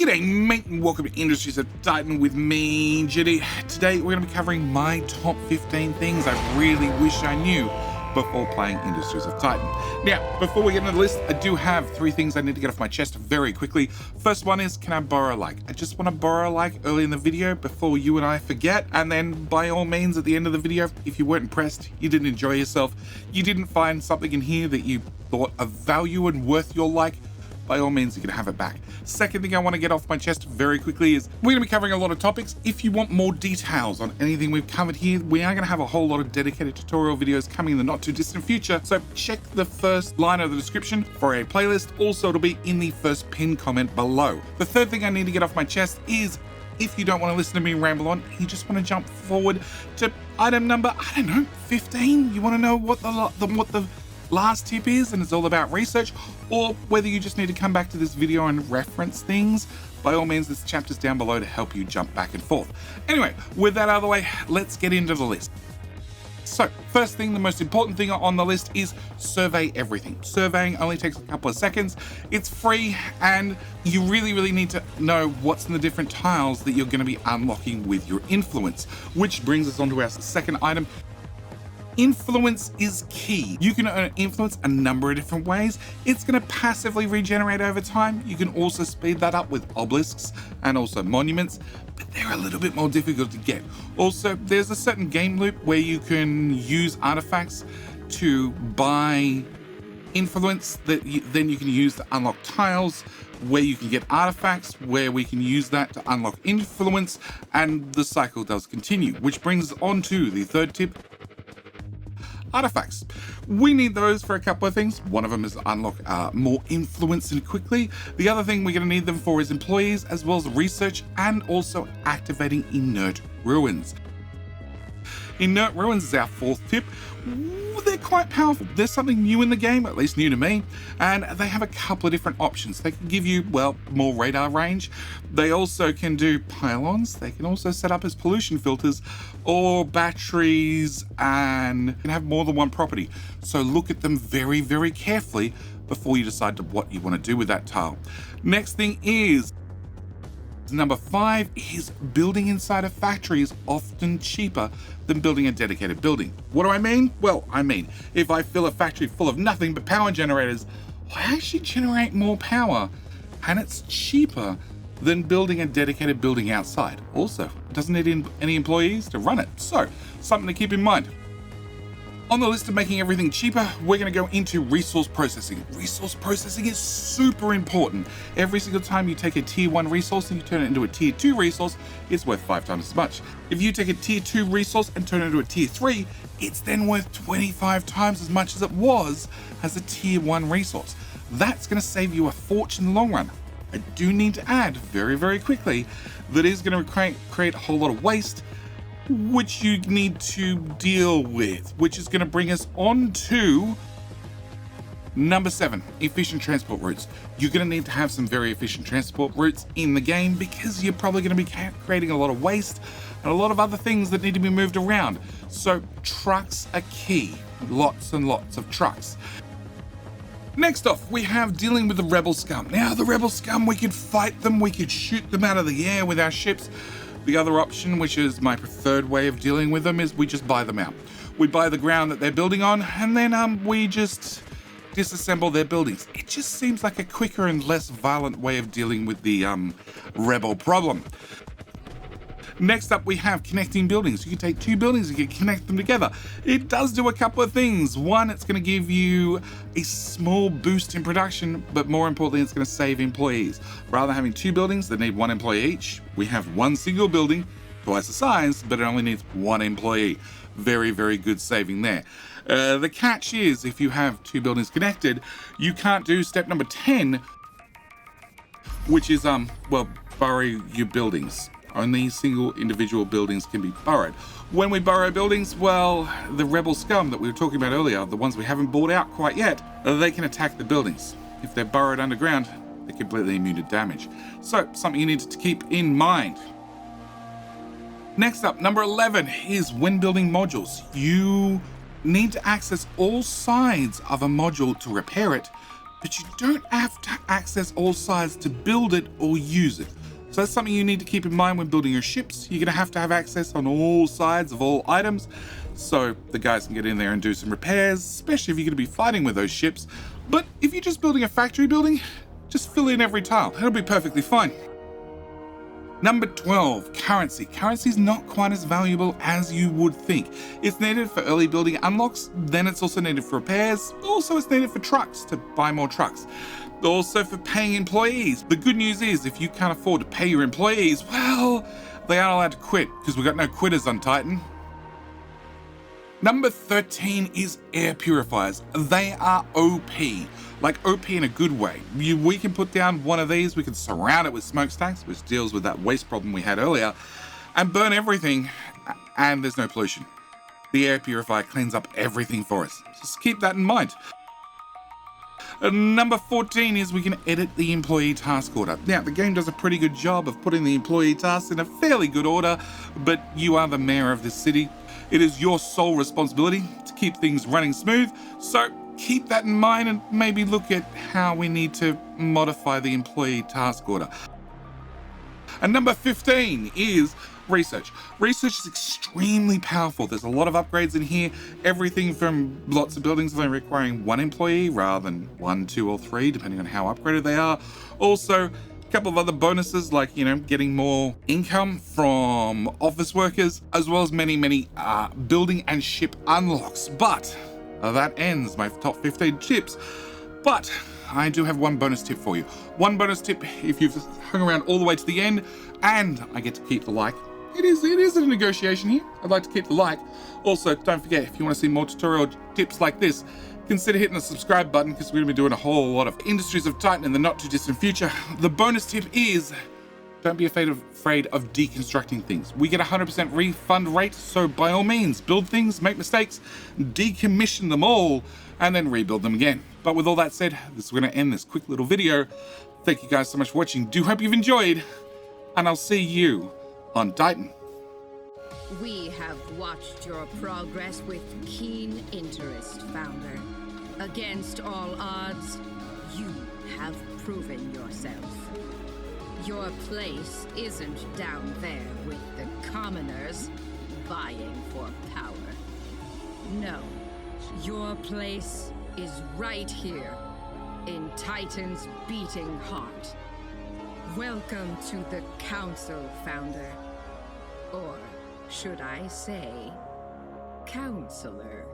G'day mate and welcome to Industries of Titan with me, Jitty. Today we're going to be covering my top 15 things I really wish I knew before playing Industries of Titan. Now, before we get into the list, I do have 3 things I need to get off my chest very quickly. First one is, can I borrow a like? I just want to borrow a like early in the video before you and I forget, and then by all means at the end of the video, if you weren't impressed, you didn't enjoy yourself, you didn't find something in here that you thought of value and worth your like, by all means, you can have it back. Second thing I want to get off my chest very quickly is we're going to be covering a lot of topics. If you want more details on anything we've covered here, we are going to have a whole lot of dedicated tutorial videos coming in the not too distant future. So check the first line of the description for a playlist. Also, it'll be in the first pinned comment below. The third thing I need to get off my chest is if you don't want to listen to me ramble on, you just want to jump forward to item number, 15. You want to know what the last tip is, and it's all about research, or whether you just need to come back to this video and reference things, by all means, this chapter's down below to help you jump back and forth. Anyway, with that out of the way, let's get into the list. So, first thing, the most important thing on the list is survey everything. Surveying only takes a couple of seconds, it's free, and you really need to know what's in the different tiles that you're going to be unlocking with your influence, which brings us on to our second item. Influence is key. You can earn influence a number of different ways. It's going to passively regenerate over time. You can also speed that up with obelisks and also monuments, but they're a little bit more difficult to get. Also, there's a certain game loop where you can use artifacts to buy influence that then you can use to unlock tiles, where you can get artifacts, where we can use that to unlock influence, and the cycle does continue, which brings us on to the third tip. Artifacts. We need those for a couple of things. One of them is to unlock more influence and quickly. The other thing we're going to need them for is employees, as well as research, and also activating inert ruins. Inert ruins is our fourth tip. They're quite powerful. There's something new in the game, at least new to me, and they have a couple of different options. They can give you, well, more radar range. They also can do pylons. They can also set up as pollution filters or batteries, and can have more than one property. So look at them very carefully before you decide what you want to do with that tile. Next thing is, number 5 is building inside a factory is often cheaper than building a dedicated building. What do I mean? Well, I mean, if I fill a factory full of nothing but power generators, I actually generate more power, and it's cheaper than building a dedicated building outside. Also, it doesn't need any employees to run it, so something to keep in mind. On the list of making everything cheaper, we're going to go into resource processing. Resource processing is super important. Every single time you take a tier 1 resource and you turn it into a tier 2 resource, it's worth 5 times as much. If you take a tier 2 resource and turn it into a tier 3, it's then worth 25 times as much as it was as a tier 1 resource. That's going to save you a fortune in the long run. I do need to add very quickly that is going to create a whole lot of waste, which you need to deal with, which is going to bring us on to number 7, efficient transport routes. You're going to need to have some very efficient transport routes in the game because you're probably going to be creating a lot of waste and a lot of other things that need to be moved around. So trucks are key, lots and lots of trucks. Next off, we have dealing with the rebel scum. Now, the rebel scum, we could fight them, we could shoot them out of the air with our ships. The other option, which is my preferred way of dealing with them, is we just buy them out. We buy the ground that they're building on, and then we just disassemble their buildings. It just seems like a quicker and less violent way of dealing with the rebel problem. Next up, we have connecting buildings. You can take 2 buildings, you can connect them together. It does do a couple of things. One, it's going to give you a small boost in production, but more importantly, it's going to save employees. Rather than having 2 buildings that need 1 employee each, we have 1 single building, twice the size, but it only needs 1 employee. Very good saving there. The catch is, if you have 2 buildings connected, you can't do step number 10, which is, borrow your buildings. Only single individual buildings can be borrowed. When we borrow buildings, well, the rebel scum that we were talking about earlier, the ones we haven't bought out quite yet, they can attack the buildings. If they're burrowed underground, they're completely immune to damage. So, something you need to keep in mind. Next up, number 11 is when building modules. You need to access all sides of a module to repair it, but you don't have to access all sides to build it or use it. So that's something you need to keep in mind when building your ships. You're going to have access on all sides of all items, so the guys can get in there and do some repairs, especially if you're going to be fighting with those ships. But if you're just building a factory building, just fill in every tile. It'll be perfectly fine. Number 12, currency. Currency is not quite as valuable as you would think. It's needed for early building unlocks, then it's also needed for repairs, also it's needed for trucks, to buy more trucks. Also for paying employees. The good news is, if you can't afford to pay your employees, well, they aren't allowed to quit, because we've got no quitters on Titan. Number 13 is air purifiers. They are OP, like OP in a good way. We can put down one of these, we can surround it with smokestacks, which deals with that waste problem we had earlier, and burn everything, and there's no pollution. The air purifier cleans up everything for us. Just keep that in mind. Number 14 is we can edit the employee task order. Now, the game does a pretty good job of putting the employee tasks in a fairly good order, but you are the mayor of this city. It is your sole responsibility to keep things running smooth, so keep that in mind and maybe look at how we need to modify the employee task order. And number 15 is research. Research is extremely powerful. There's a lot of upgrades in here. Everything from lots of buildings only requiring one employee rather than 1, 2, or 3, depending on how upgraded they are. Also, a couple of other bonuses like, getting more income from office workers, as well as many building and ship unlocks. But that ends my top 15 ships. But I do have one bonus tip for you. One bonus tip if you've hung around all the way to the end, and I get to keep the like. It is a negotiation here. I'd like to keep the like. Also, don't forget, if you want to see more tutorial tips like this, consider hitting the subscribe button, because we're going to be doing a whole lot of Industries of Titan in the not too distant future. The bonus tip is, don't be afraid of deconstructing things. We get a 100% refund rate, so by all means, build things, make mistakes, decommission them all, and then rebuild them again. But with all that said, this is going to end this quick little video. Thank you guys so much for watching. Do hope you've enjoyed, and I'll see you on Titan. We have watched your progress with keen interest, Founder. Against all odds, you have proven yourself. Your place isn't down there with the commoners vying for power. No, your place is right here in Titan's beating heart. Welcome to the Council, Founder. Or should I say, Counselor.